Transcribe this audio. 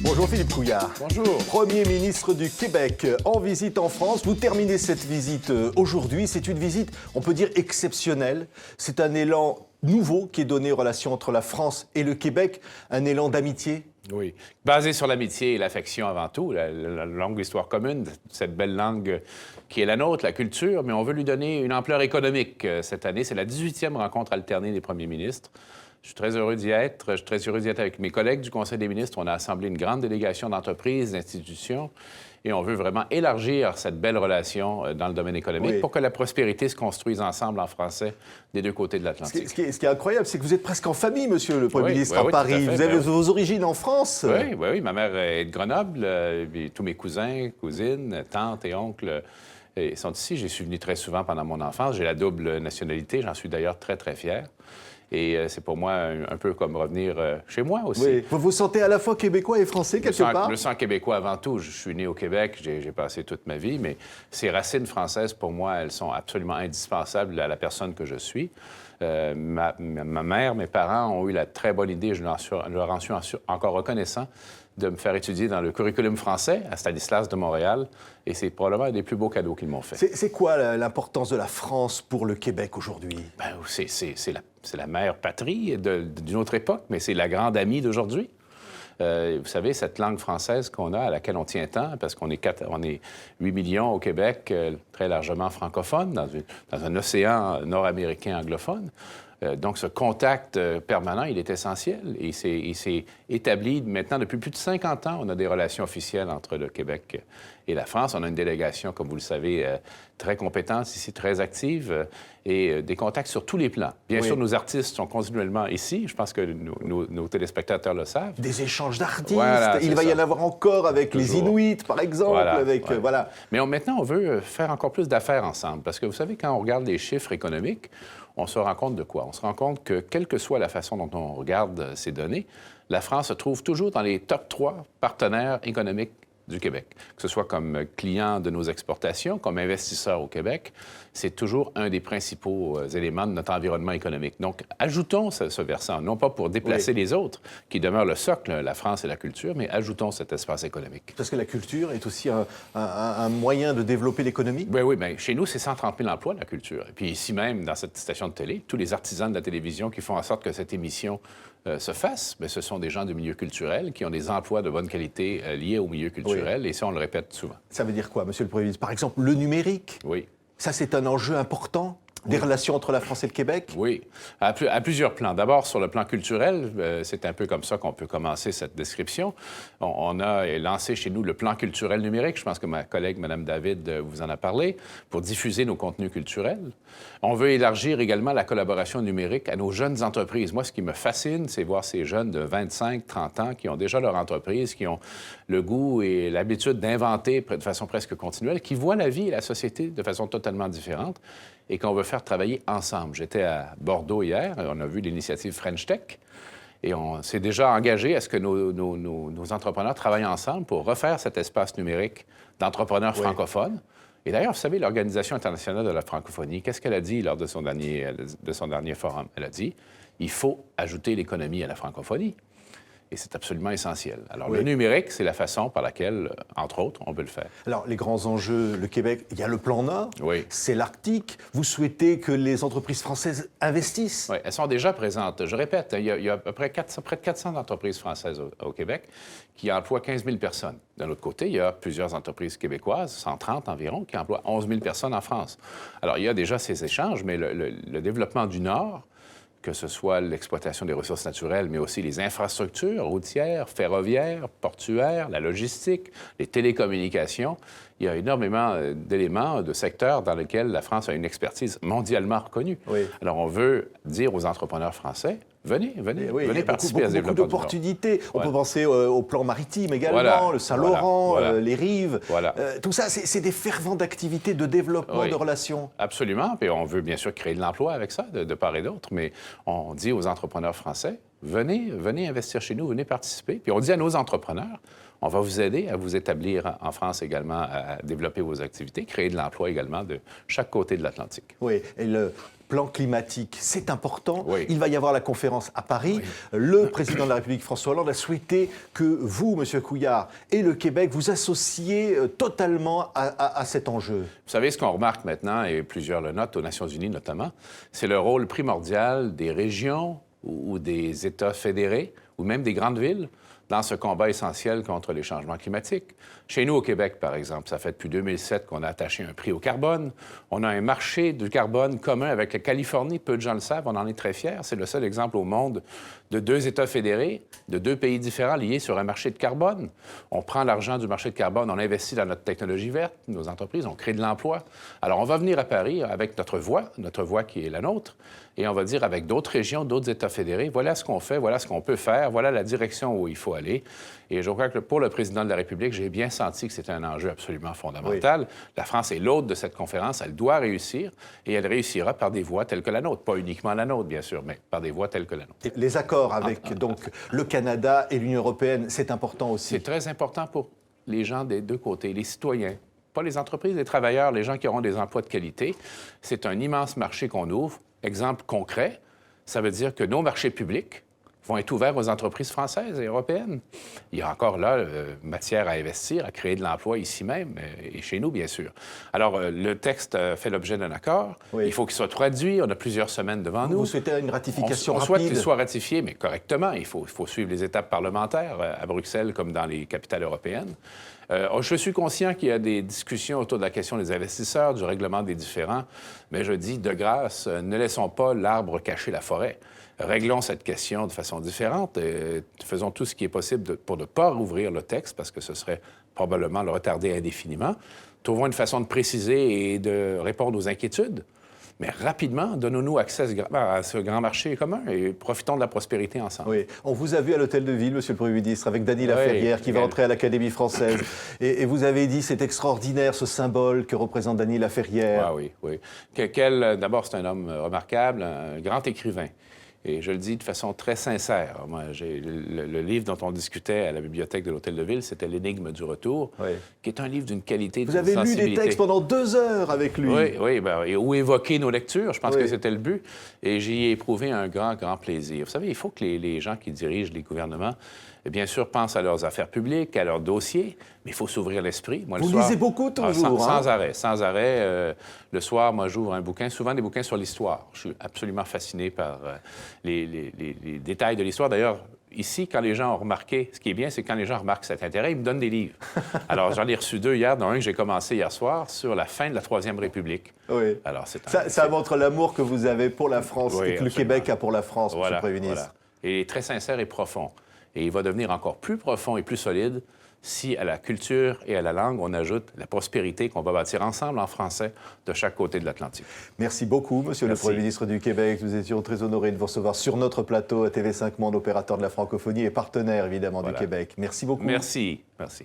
Bonjour Philippe Couillard. Bonjour. Premier ministre du Québec en visite en France. Vous terminez cette visite aujourd'hui. C'est une visite, on peut dire, exceptionnelle. C'est un élan nouveau qui est donné aux relations entre la France et le Québec. Un élan d'amitié. Oui, basé sur l'amitié et l'affection avant tout, la longue histoire commune, cette belle langue qui est la nôtre, la culture, mais on veut lui donner une ampleur économique cette année. C'est la 18e rencontre alternée des premiers ministres. Je suis très heureux d'y être. Je suis très heureux d'y être avec mes collègues du Conseil des ministres. On a assemblé une grande délégation d'entreprises, d'institutions, et on veut vraiment élargir cette belle relation dans le domaine économique pour que la prospérité se construise ensemble en français des deux côtés de l'Atlantique. Ce qui est incroyable, c'est que vous êtes presque en famille, monsieur le Premier ministre, à Paris. Vous avez vos origines en France. Oui. Ma mère est de Grenoble. Tous mes cousins, cousines, tantes et oncles sont ici. J'y suis venu très souvent pendant mon enfance. J'ai la double nationalité. J'en suis d'ailleurs très, très fier. Et c'est pour moi un peu comme revenir chez moi aussi. Oui. Vous vous sentez à la fois québécois et français, quelque part? Le sang québécois avant tout. Je suis né au Québec, j'ai passé toute ma vie, mais ces racines françaises, pour moi, elles sont absolument indispensables à la personne que je suis. Ma mère, mes parents ont eu la très bonne idée, je leur en suis encore reconnaissant, de me faire étudier dans le curriculum français à Stanislas de Montréal. Et c'est probablement un des plus beaux cadeaux qu'ils m'ont fait. C'est quoi l'importance de la France pour le Québec aujourd'hui? Bien, c'est la mère patrie d'une autre époque, mais c'est la grande amie d'aujourd'hui. Vous savez, cette langue française qu'on a, à laquelle on tient tant, parce qu'on est 8 millions au Québec, très largement francophones, dans un océan nord-américain anglophone. Donc, ce contact permanent, il est essentiel. Et il s'est établi maintenant depuis plus de 50 ans. On a des relations officielles entre le Québec et la France. On a une délégation, comme vous le savez, très compétente ici, très active, et des contacts sur tous les plans. Bien sûr, nos artistes sont continuellement ici. Je pense que nos téléspectateurs le savent. Des échanges d'artistes. Voilà, il va y en avoir encore avec les Inuits, par exemple. Mais maintenant, on veut faire encore plus d'affaires ensemble. Parce que vous savez, quand on regarde les chiffres économiques, on se rend compte de quoi? On se rend compte que, quelle que soit la façon dont on regarde ces données, la France se trouve toujours dans les top 3 partenaires économiques du Québec. Que ce soit comme client de nos exportations, comme investisseur au Québec, c'est toujours un des principaux éléments de notre environnement économique. Donc, ajoutons ce versant, non pas pour déplacer les autres, qui demeurent le socle, la France et la culture, mais ajoutons cet espace économique. Parce que la culture est aussi un moyen de développer l'économie? Oui, bien, chez nous, c'est 130 000 emplois, la culture. Et puis ici même, dans cette station de télé, tous les artisans de la télévision qui font en sorte que cette émission se fasse, bien, ce sont des gens du milieu culturel qui ont des emplois de bonne qualité liés au milieu culturel, et ça, on le répète souvent. Ça veut dire quoi, Monsieur le Premier ministre? Par exemple, le numérique? Oui. Ça, c'est un enjeu important des relations entre la France et le Québec? Oui, à plusieurs plans. D'abord, sur le plan culturel, c'est un peu comme ça qu'on peut commencer cette description. On a lancé chez nous le plan culturel numérique. Je pense que ma collègue, Mme David, vous en a parlé, pour diffuser nos contenus culturels. On veut élargir également la collaboration numérique à nos jeunes entreprises. Moi, ce qui me fascine, c'est voir ces jeunes de 25, 30 ans qui ont déjà leur entreprise, qui ont le goût et l'habitude d'inventer de façon presque continuelle, qui voient la vie et la société de façon totalement différente et qu'on veut faire travailler ensemble. J'étais à Bordeaux hier, on a vu l'initiative French Tech, et on s'est déjà engagé à ce que nos entrepreneurs travaillent ensemble pour refaire cet espace numérique d'entrepreneurs francophones. Et d'ailleurs, vous savez, l'Organisation internationale de la francophonie, qu'est-ce qu'elle a dit lors de son dernier forum? Elle a dit, il faut ajouter l'économie à la francophonie. Et c'est absolument essentiel. Alors, le numérique, c'est la façon par laquelle, entre autres, on peut le faire. Alors, les grands enjeux, le Québec, il y a le plan Nord, c'est l'Arctique. Vous souhaitez que les entreprises françaises investissent? Oui, elles sont déjà présentes. Je répète, il y a près de 400 entreprises françaises au Québec qui emploient 15 000 personnes. D'un autre côté, il y a plusieurs entreprises québécoises, 130 environ, qui emploient 11 000 personnes en France. Alors, il y a déjà ces échanges, mais le développement du Nord, que ce soit l'exploitation des ressources naturelles, mais aussi les infrastructures routières, ferroviaires, portuaires, la logistique, les télécommunications. Il y a énormément d'éléments, de secteurs dans lesquels la France a une expertise mondialement reconnue. Alors, on veut dire aux entrepreneurs français, venez participer à ce développement. Beaucoup d'opportunités. On peut penser au plan maritime également, le Saint-Laurent, les rives. Tout ça, c'est des fervents d'activités, de développement de relations. Absolument. Puis on veut bien sûr créer de l'emploi avec ça, de part et d'autre. Mais on dit aux entrepreneurs français, venez investir chez nous, venez participer. Puis on dit à nos entrepreneurs, on va vous aider à vous établir en France également, à développer vos activités, créer de l'emploi également de chaque côté de l'Atlantique. Oui, et le plan climatique, c'est important. Oui. Il va y avoir la conférence à Paris. Oui. Le président de la République, François Hollande, a souhaité que vous, M. Couillard, et le Québec vous associez totalement à cet enjeu. Vous savez, ce qu'on remarque maintenant, et plusieurs le notent, aux Nations unies notamment, c'est le rôle primordial des régions ou des États fédérés, ou même des grandes villes, dans ce combat essentiel contre les changements climatiques. Chez nous, au Québec, par exemple, ça fait depuis 2007 qu'on a attaché un prix au carbone. On a un marché du carbone commun avec la Californie. Peu de gens le savent, on en est très fiers. C'est le seul exemple au monde de 2 États fédérés, de 2 pays différents liés sur un marché de carbone. On prend l'argent du marché de carbone, on investit dans notre technologie verte, nos entreprises, on crée de l'emploi. Alors, on va venir à Paris avec notre voix qui est la nôtre, et on va dire avec d'autres régions, d'autres États fédérés, voilà ce qu'on fait, voilà ce qu'on peut faire, voilà la direction où il faut aller. Et je crois que pour le président de la République, j'ai bien senti que c'était un enjeu absolument fondamental. Oui. La France est l'hôte de cette conférence, elle doit réussir, et elle réussira par des voies telles que la nôtre. Pas uniquement la nôtre, bien sûr, mais par des voies telles que la nôtre. Et les accords avec donc, le Canada et l'Union européenne, c'est important aussi. C'est très important pour les gens des 2 côtés, les citoyens. Pas les entreprises, les travailleurs, les gens qui auront des emplois de qualité. C'est un immense marché qu'on ouvre. Exemple concret, ça veut dire que nos marchés publics vont être ouverts aux entreprises françaises et européennes. Il y a encore là matière à investir, à créer de l'emploi ici même et chez nous, bien sûr. Alors, le texte fait l'objet d'un accord. Oui. Il faut qu'il soit traduit. On a plusieurs semaines devant nous. Vous souhaitez une ratification rapide? On souhaite qu'il soit ratifié, mais correctement. Il faut suivre les étapes parlementaires à Bruxelles comme dans les capitales européennes. Je suis conscient qu'il y a des discussions autour de la question des investisseurs, du règlement des différends, mais je dis, de grâce, ne laissons pas l'arbre cacher la forêt. Réglons cette question de façon différente et faisons tout ce qui est possible pour ne pas rouvrir le texte, parce que ce serait probablement le retarder indéfiniment. Trouvons une façon de préciser et de répondre aux inquiétudes. Mais rapidement, donnons-nous accès à ce grand marché commun et profitons de la prospérité ensemble. Oui. On vous a vu à l'Hôtel de Ville, Monsieur le Premier ministre, avec Dany Laferrière, qui va entrer à l'Académie française. Et vous avez dit, c'est extraordinaire, ce symbole que représente Dany Laferrière. Ah oui, oui. D'abord, c'est un homme remarquable, un grand écrivain. Et je le dis de façon très sincère. Moi, le livre dont on discutait à la bibliothèque de l'Hôtel de Ville, c'était L'Énigme du retour, oui. Qui est un livre d'une qualité, d'une sensibilité. Vous avez lu des textes pendant 2 heures avec lui. Oui, ou évoquer nos lectures. Je pense que c'était le but. Et j'y ai éprouvé un grand, grand plaisir. Vous savez, il faut que les gens qui dirigent les gouvernements, bien sûr, pensent à leurs affaires publiques, à leurs dossiers, mais il faut s'ouvrir l'esprit. Moi, vous lisez beaucoup toujours, sans arrêt. Le soir, moi, j'ouvre un bouquin, souvent des bouquins sur l'histoire. Je suis absolument fasciné par les détails de l'histoire. D'ailleurs, ici, quand les gens ont remarqué, ce qui est bien, c'est quand les gens remarquent cet intérêt, ils me donnent des livres. Alors, j'en ai reçu 2 hier, dont un que j'ai commencé hier soir, sur la fin de la Troisième République. Oui. Alors, ça montre l'amour que vous avez pour la France et que le Québec a pour la France, M. le Premier ministre. Et très sincère et profond. Et il va devenir encore plus profond et plus solide si à la culture et à la langue, on ajoute la prospérité qu'on va bâtir ensemble en français de chaque côté de l'Atlantique. Merci beaucoup, Monsieur le Premier ministre du Québec. Nous étions très honorés de vous recevoir sur notre plateau à TV5 Monde, opérateur de la francophonie et partenaire, évidemment, du Québec. Merci beaucoup. Merci. Merci.